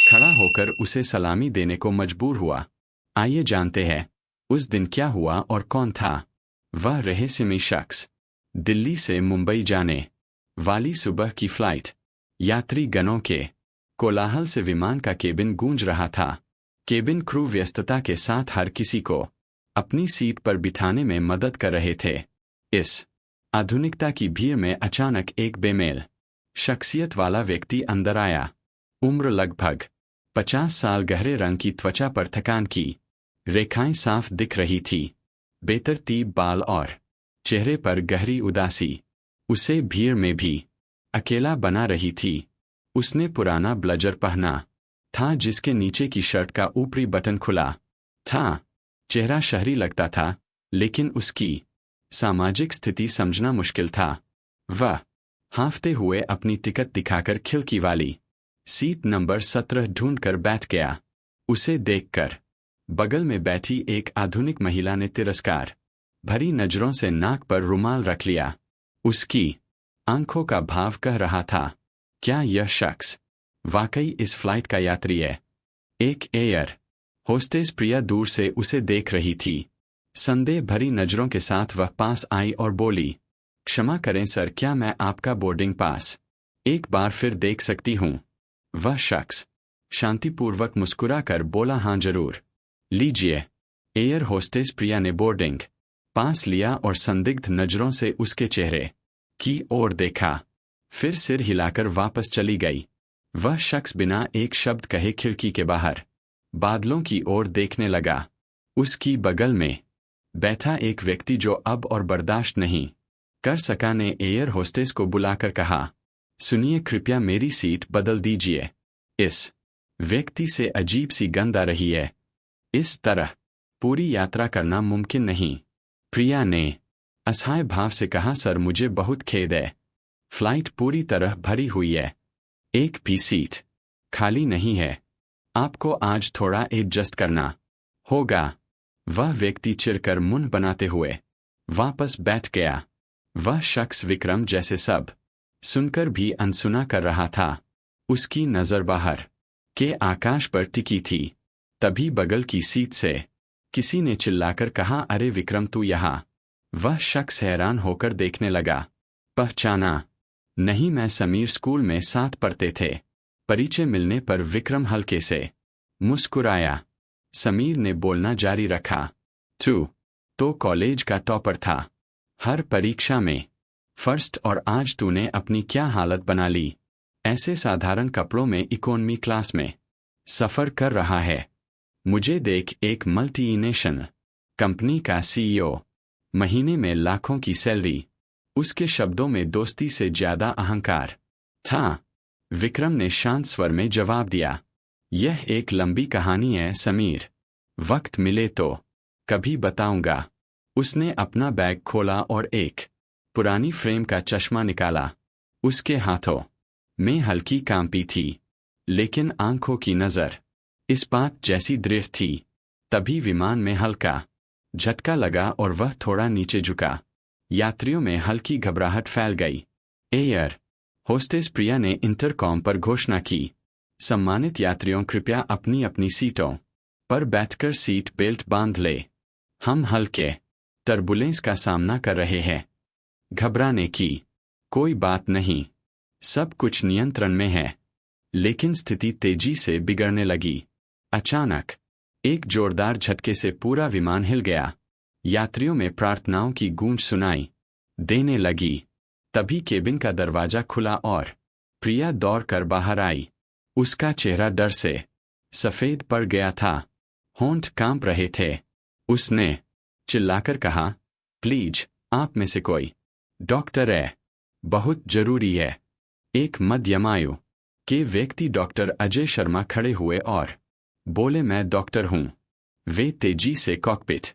खड़ा होकर उसे सलामी देने को मजबूर हुआ। आइए जानते हैं उस दिन क्या हुआ और कौन था वह रहस्यमयी शख्स। दिल्ली से मुंबई जाने वाली सुबह की फ्लाइट। यात्री गणों के कोलाहल से विमान का केबिन गूंज रहा था। केबिन क्रू व्यस्तता के साथ हर किसी को अपनी सीट पर बिठाने में मदद कर रहे थे। इस आधुनिकता की भीड़ में अचानक एक बेमेल शख्सियत वाला व्यक्ति अंदर आया। उम्र लगभग 50 साल, गहरे रंग की त्वचा पर थकान की रेखाएं साफ दिख रही थी, बेतरतीब बाल और चेहरे पर गहरी उदासी उसे भीड़ में भी अकेला बना रही थी। उसने पुराना ब्लेजर पहना था जिसके नीचे की शर्ट का ऊपरी बटन खुला था। चेहरा शहरी लगता था, लेकिन उसकी सामाजिक स्थिति समझना मुश्किल था। वह हांफते हुए अपनी टिकट दिखाकर खिड़की वाली सीट नंबर 17 ढूंढकर बैठ गया। उसे देखकर बगल में बैठी एक आधुनिक महिला ने तिरस्कार भरी नजरों से नाक पर रुमाल रख लिया। उसकी आंखों का भाव कह रहा था, क्या यह शख्स वाकई इस फ्लाइट का यात्री है? एक एयर होस्टेस प्रिया दूर से उसे देख रही थी। संदेह भरी नजरों के साथ वह पास आई और बोली, क्षमा करें सर, क्या मैं आपका बोर्डिंग पास एक बार फिर देख सकती हूँ? वह शख्स शांतिपूर्वक मुस्कुराकर बोला, हाँ जरूर, लीजिए। एयर होस्टेस प्रिया ने बोर्डिंग पास लिया और संदिग्ध नजरों से उसके चेहरे की ओर देखा, फिर सिर हिलाकर वापस चली गई। वह शख्स बिना एक शब्द कहे खिड़की के बाहर बादलों की ओर देखने लगा। उसकी बगल में बैठा एक व्यक्ति जो अब और बर्दाश्त नहीं कर सका ने एयर होस्टेस को बुलाकर कहा, सुनिए, कृपया मेरी सीट बदल दीजिए। इस व्यक्ति से अजीब सी गंध आ रही है। इस तरह पूरी यात्रा करना मुमकिन नहीं। प्रिया ने असहाय भाव से कहा, सर मुझे बहुत खेद है, फ्लाइट पूरी तरह भरी हुई है, एक भी सीट खाली नहीं है, आपको आज थोड़ा एडजस्ट करना होगा। वह व्यक्ति चिढ़कर मुंह बनाते हुए वापस बैठ गया। वह शख्स विक्रम जैसे सब सुनकर भी अनसुना कर रहा था। उसकी नजर बाहर के आकाश पर टिकी थी। तभी बगल की सीट से किसी ने चिल्लाकर कहा, अरे विक्रम, तू यहाँ? वह शख्स हैरान होकर देखने लगा। पहचाना नहीं, मैं समीर, स्कूल में साथ पढ़ते थे। परिचय मिलने पर विक्रम हल्के से मुस्कुराया। समीर ने बोलना जारी रखा, तू तो कॉलेज का टॉपर था, हर परीक्षा में फर्स्ट, और आज तूने अपनी क्या हालत बना ली? ऐसे साधारण कपड़ों में इकोनॉमी क्लास में सफर कर रहा है। मुझे देख, एक मल्टीनेशनल कंपनी का सीईओ, महीने में लाखों की सैलरी। उसके शब्दों में दोस्ती से ज्यादा अहंकार था। विक्रम ने शांत स्वर में जवाब दिया, यह एक लंबी कहानी है समीर, वक्त मिले तो कभी बताऊंगा। उसने अपना बैग खोला और एक पुरानी फ्रेम का चश्मा निकाला। उसके हाथों में हल्की कांपी थी, लेकिन आंखों की नजर इस्पात जैसी दृढ़ थी। तभी विमान में हल्का झटका लगा और वह थोड़ा नीचे झुका। यात्रियों में हल्की घबराहट फैल गई। एयर होस्टेस प्रिया ने इंटरकॉम पर घोषणा की, सम्मानित यात्रियों, कृपया अपनी अपनी सीटों पर बैठकर सीट बेल्ट बांध ले। हम हल्के टर्बुलेंस का सामना कर रहे हैं। घबराने की कोई बात नहीं, सब कुछ नियंत्रण में है। लेकिन स्थिति तेजी से बिगड़ने लगी। अचानक एक जोरदार झटके से पूरा विमान हिल गया। यात्रियों में प्रार्थनाओं की गूंज सुनाई देने लगी। तभी केबिन का दरवाजा खुला और प्रिया दौड़कर बाहर आई। उसका चेहरा डर से सफेद पड़ गया था, होंठ कांप रहे थे। उसने चिल्लाकर कहा, प्लीज, आप में से कोई डॉक्टर है, बहुत जरूरी है। एक मध्यमायु के व्यक्ति डॉक्टर अजय शर्मा खड़े हुए और बोले, मैं डॉक्टर हूं। वे तेजी से कॉकपिट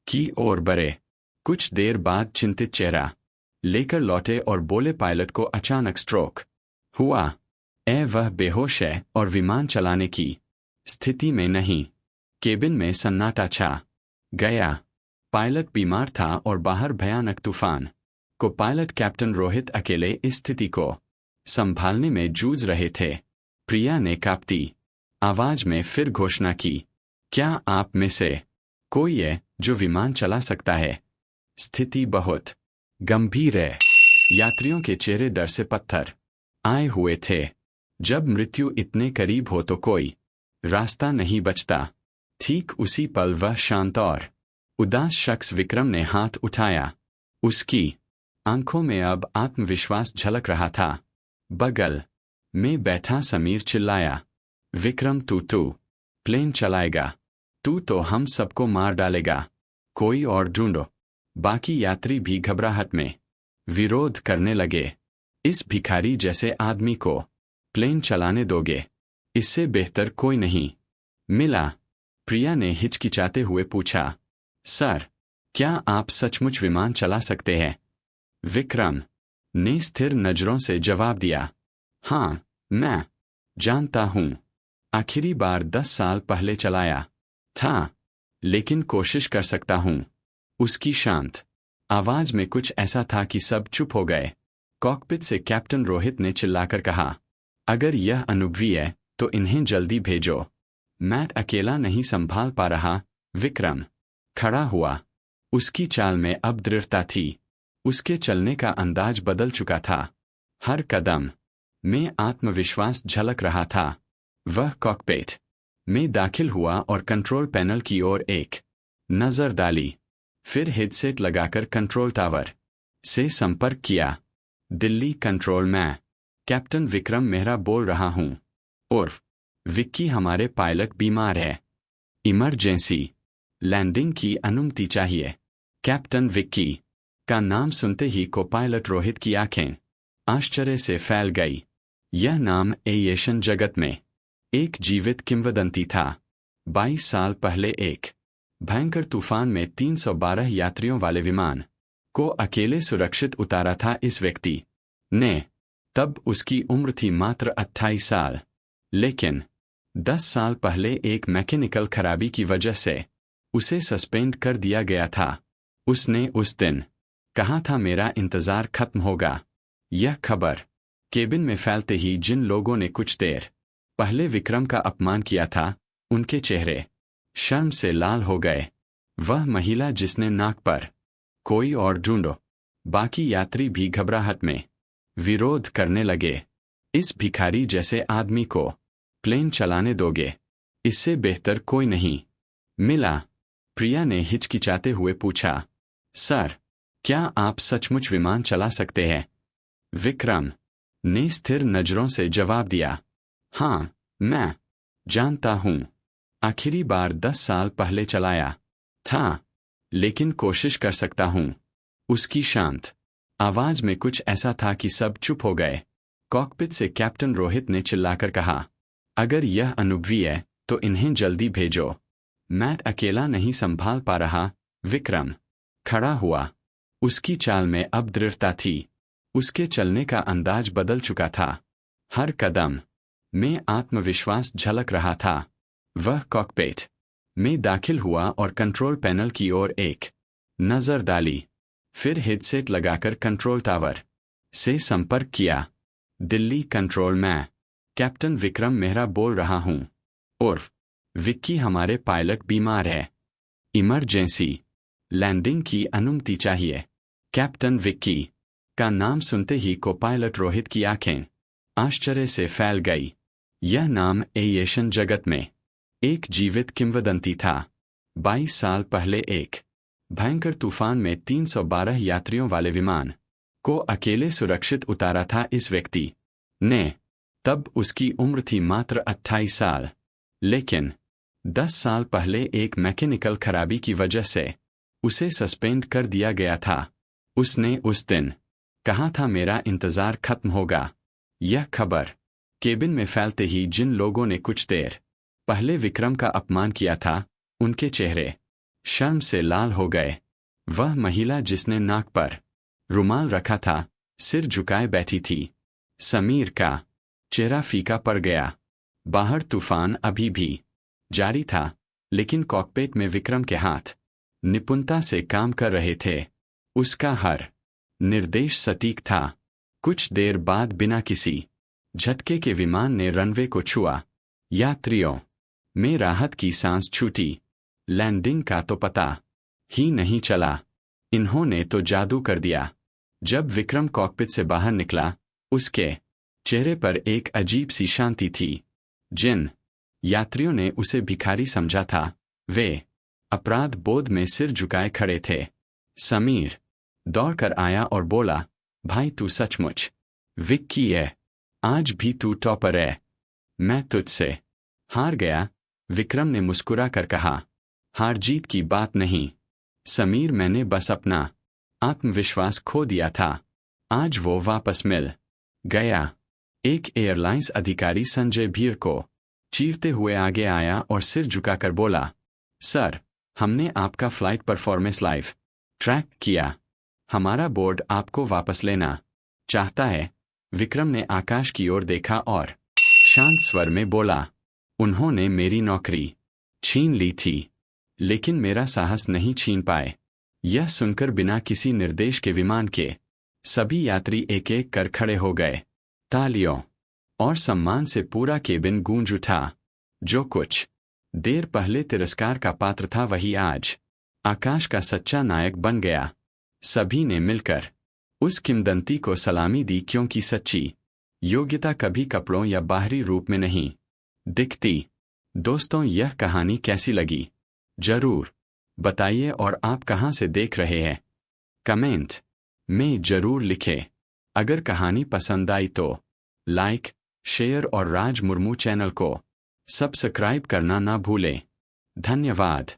की ओर बढ़े। कुछ देर बाद चिंतित चेहरा लेकर लौटे और बोले, पायलट को अचानक स्ट्रोक हुआ। वह बेहोश है और विमान चलाने की स्थिति में नहीं। केबिन में सन्नाटा छा गया। पायलट बीमार था और बाहर भयानक तूफान। को पायलट कैप्टन रोहित अकेले इस स्थिति को संभालने में जूझ रहे थे। प्रिया ने कांपती आवाज में फिर घोषणा की, क्या आप में से कोई है जो विमान चला सकता है? स्थिति बहुत गंभीर है। यात्रियों के चेहरे डर से पत्थर आए हुए थे। जब मृत्यु इतने करीब हो तो कोई रास्ता नहीं बचता। ठीक उसी पल वह शांत और उदास शख्स विक्रम ने हाथ उठाया। उसकी आंखों में अब आत्मविश्वास झलक रहा था। बगल में बैठा समीर चिल्लाया, विक्रम तू प्लेन चलाएगा? तू तो हम सबको मार डालेगा। कोई और ढूंढो। बाकी यात्री भी घबराहट में विरोध करने लगे। इस भिखारी जैसे आदमी को प्लेन चलाने दोगे? इससे बेहतर कोई नहीं मिला। प्रिया ने हिचकिचाते हुए पूछा, सर, क्या आप सचमुच विमान चला सकते हैं? विक्रम ने स्थिर नजरों से जवाब दिया, हाँ, मैं जानता हूं। आखिरी बार 10 साल पहले चलाया था, लेकिन कोशिश कर सकता हूं। उसकी शांत आवाज में कुछ ऐसा था कि सब चुप हो गए। कॉकपिट से कैप्टन रोहित ने चिल्लाकर कहा, अगर यह अनुभवी है तो इन्हें जल्दी भेजो। मैट अकेला नहीं संभाल पा रहा। विक्रम खड़ा हुआ। उसकी चाल में अब दृढ़ता थी। उसके चलने का अंदाज बदल चुका था। हर कदम में आत्मविश्वास झलक रहा था। वह कॉकपिट में दाखिल हुआ और कंट्रोल पैनल की ओर एक नजर डाली। फिर हेडसेट लगाकर कंट्रोल टावर से संपर्क किया। दिल्ली कंट्रोल, मैं कैप्टन विक्रम मेहरा बोल रहा हूं। उर्फ विक्की, हमारे पायलट बीमार है। इमरजेंसी लैंडिंग की अनुमति चाहिए। कैप्टन विक्की का नाम सुनते ही को पायलट रोहित की आंखें आश्चर्य से फैल गई। यह नाम एविएशन जगत में एक जीवित किंवदंती था। 22 साल पहले एक भयंकर तूफान में 312 यात्रियों वाले विमान को अकेले सुरक्षित उतारा था इस व्यक्ति ने। तब उसकी उम्र थी मात्र 28 साल। लेकिन 10 साल पहले एक मैकेनिकल खराबी की वजह से उसे सस्पेंड कर दिया गया था। उसने उस दिन कहा था, मेरा इंतजार खत्म होगा। यह खबर केबिन में फैलते ही जिन लोगों ने कुछ देर पहले विक्रम का अपमान किया था, उनके चेहरे शर्म से लाल हो गए। वह महिला जिसने नाक पर कोई और ढूंढो। बाकी यात्री भी घबराहट में विरोध करने लगे। इस भिखारी जैसे आदमी को प्लेन चलाने दोगे? इससे बेहतर कोई नहीं मिला। प्रिया ने हिचकिचाते हुए पूछा, सर, क्या आप सचमुच विमान चला सकते हैं? विक्रम ने स्थिर नजरों से जवाब दिया, हाँ, मैं जानता हूं। आखिरी बार 10 साल पहले चलाया था, लेकिन कोशिश कर सकता हूं। उसकी शांत आवाज में कुछ ऐसा था कि सब चुप हो गए। कॉकपिट से कैप्टन रोहित ने चिल्लाकर कहा, अगर यह अनुभवी है तो इन्हें जल्दी भेजो। मैट अकेला नहीं संभाल पा रहा। विक्रम खड़ा हुआ। उसकी चाल में अब दृढ़ता थी। उसके चलने का अंदाज बदल चुका था। हर कदम में आत्मविश्वास झलक रहा था। वह कॉकपिट में दाखिल हुआ और कंट्रोल पैनल की ओर एक नजर डाली। फिर हेडसेट लगाकर कंट्रोल टावर से संपर्क किया। दिल्ली कंट्रोल, मैं कैप्टन विक्रम मेहरा बोल रहा हूं। उर्फ विक्की, हमारे पायलट बीमार है। इमरजेंसी लैंडिंग की अनुमति चाहिए। कैप्टन विक्की का नाम सुनते ही को पायलट रोहित की आंखें आश्चर्य से फैल गई। यह नाम एविएशन जगत में एक जीवित किंवदंती था। 22 साल पहले एक भयंकर तूफान में 312 यात्रियों वाले विमान को अकेले सुरक्षित उतारा था इस व्यक्ति ने। तब उसकी उम्र थी मात्र 28 साल। लेकिन 10 साल पहले एक मैकेनिकल खराबी की वजह से उसे सस्पेंड कर दिया गया था। उसने उस दिन कहा था, मेरा इंतजार खत्म होगा। यह खबर केबिन में फैलते ही जिन लोगों ने कुछ देर पहले विक्रम का अपमान किया था, उनके चेहरे शर्म से लाल हो गए। वह महिला जिसने नाक पर रुमाल रखा था, सिर झुकाए बैठी थी। समीर का चेहरा फीका पड़ गया। बाहर तूफान अभी भी जारी था, लेकिन कॉकपिट में विक्रम के हाथ निपुणता से काम कर रहे थे। उसका हर निर्देश सटीक था। कुछ देर बाद बिना किसी झटके के विमान ने रनवे को छुआ। यात्रियों में राहत की सांस छूटी। लैंडिंग का तो पता ही नहीं चला। इन्होंने तो जादू कर दिया। जब विक्रम कॉकपिट से बाहर निकला, उसके चेहरे पर एक अजीब सी शांति थी। जिन यात्रियों ने उसे भिखारी समझा था, वे अपराध बोध में सिर झुकाए खड़े थे। समीर दौड़कर आया और बोला, भाई तू सचमुच विक्की है। आज भी तू टॉपर है। मैं तुझसे हार गया, विक्रम ने मुस्कुरा कर कहा। हार जीत की बात नहीं समीर, मैंने बस अपना आत्मविश्वास खो दिया था। आज वो वापस मिल गया। एक एयरलाइंस अधिकारी संजय भीर को चीरते हुए आगे आया और सिर झुकाकर बोला, सर, हमने आपका फ्लाइट परफॉर्मेंस लाइव ट्रैक किया। हमारा बोर्ड आपको वापस लेना चाहता है। विक्रम ने आकाश की ओर देखा और शांत स्वर में बोला, उन्होंने मेरी नौकरी छीन ली थी, लेकिन मेरा साहस नहीं छीन पाए। यह सुनकर बिना किसी निर्देश के विमान के सभी यात्री एक एक कर खड़े हो गए। तालियों और सम्मान से पूरा केबिन गूंज उठा। जो कुछ देर पहले तिरस्कार का पात्र था, वही आज आकाश का सच्चा नायक बन गया। सभी ने मिलकर उस किंवदंती को सलामी दी, क्योंकि सच्ची योग्यता कभी कपड़ों या बाहरी रूप में नहीं दिखती। दोस्तों, यह कहानी कैसी लगी जरूर बताइए, और आप कहां से देख रहे हैं कमेंट में जरूर लिखें। अगर कहानी पसंद आई तो लाइक, शेयर और राज मुर्मू चैनल को सब्सक्राइब करना ना भूलें। धन्यवाद।